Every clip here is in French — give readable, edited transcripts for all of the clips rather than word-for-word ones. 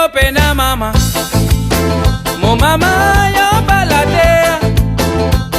mo pena mama. Mon maman yo balade.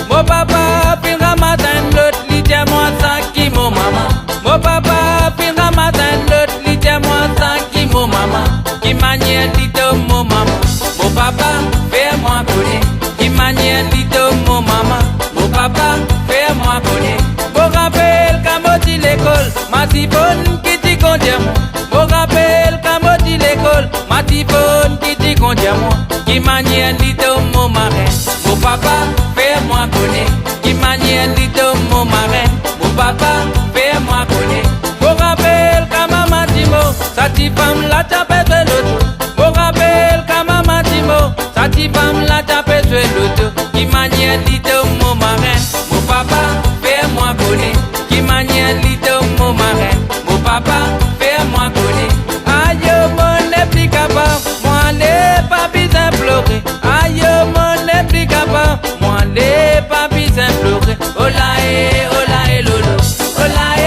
Mon papa fin matin l'autre li tient moi ça qui mon maman. Mon papa fin matin l'autre li tient moi ça qui mon maman. Qui manière dit mon maman. Mon papa fait moi connaître. Qui manière dit mon maman. Mon papa fait moi connaître. Mon rappel quand moi dit l'école, ma dit bonne qui dit qu'on dit moi. Mon rappel quand moi dit l'école, ma dit bonne qui dit qu'on dit moi. Qui manière dit mon marin. Mon papa fait moi connaître. Qui manière dit mon marin. Mon papa fait moi connaître. Mon rappel quand maman dit moi, ça dit femme la tape de l'autre. Mon rappel quand maman dit moi, ça dit femme la tape de l'autre. Qui manière dit mon marin. Mon papa fait moi connaître. Qui manière dit mon marin. Mon papa fait moi connaître. Aïe mon n'est plus capable, moi n'est pas besoin pleurer. Aïe mon n'est plus capable, moi n'est pas besoin pleurer. Ola e lolo, ola e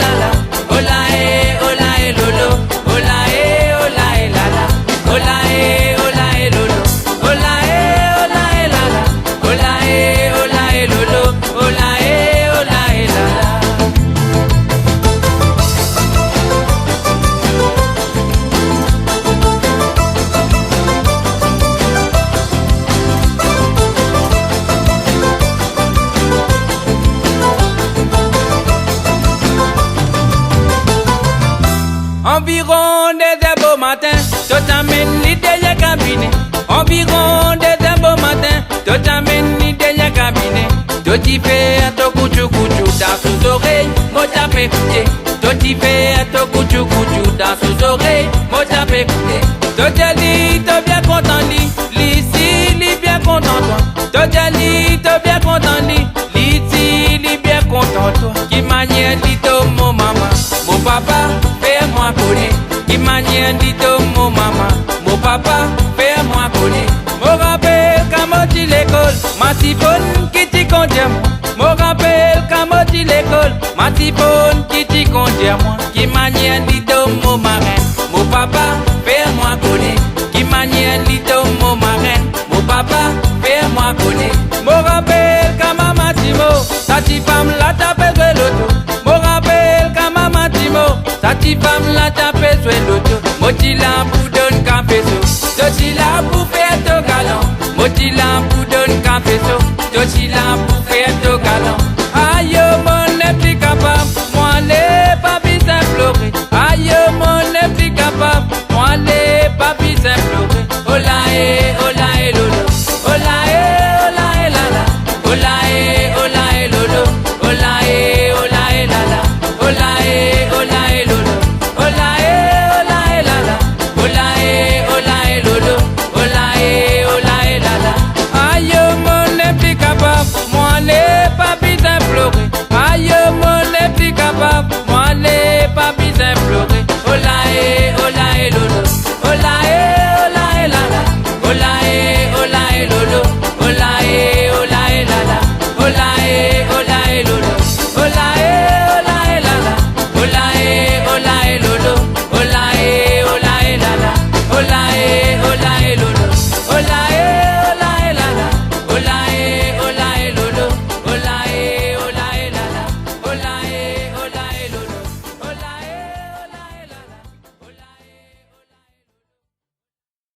lala, ola e lolo, ola e lala, ola e lolo, ola e lala, ola e lolo, ola e lala. Environ des heures beau matin, tu t'amènes l'idée à cabinet. Environ des heures beau matin, tu t'amènes l'idée à cabinet. Tu t'y fais à ton couchou dans sous oreille, moi t'as fait écouter. Tu t'y fais à ton couchou dans sous oreille, moi t'as fait écouter. Tu te dis, t'es bien content, l'ici, li bien content toi. Tu te dis, t'es bien content, l'ici, li bien content toi. Qui manière dit mon maman, mon papa, fais-moi connaître. Qui manière dit mon maman, mon papa, fais-moi connaître. Mon rappel quand moi dit l'école, ma bonne qui t'y compte moi. Mon rappel quand moi dit l'école, ma bonne qui t'y compte moi. Qui manière dit mon marin, mon papa, fais-moi connaître. Qui manière dit mon marin, mon papa, fais-moi connaître. Mon rappel quand maman dit mo, ça dit femme la tape de l'auto. Mon rappel quand maman dit mo, ça dit femme la tape de l'auto. Moti la pour donner café so, toi la pour faire ton galant. Moti la pour donner café so, toi la pour faire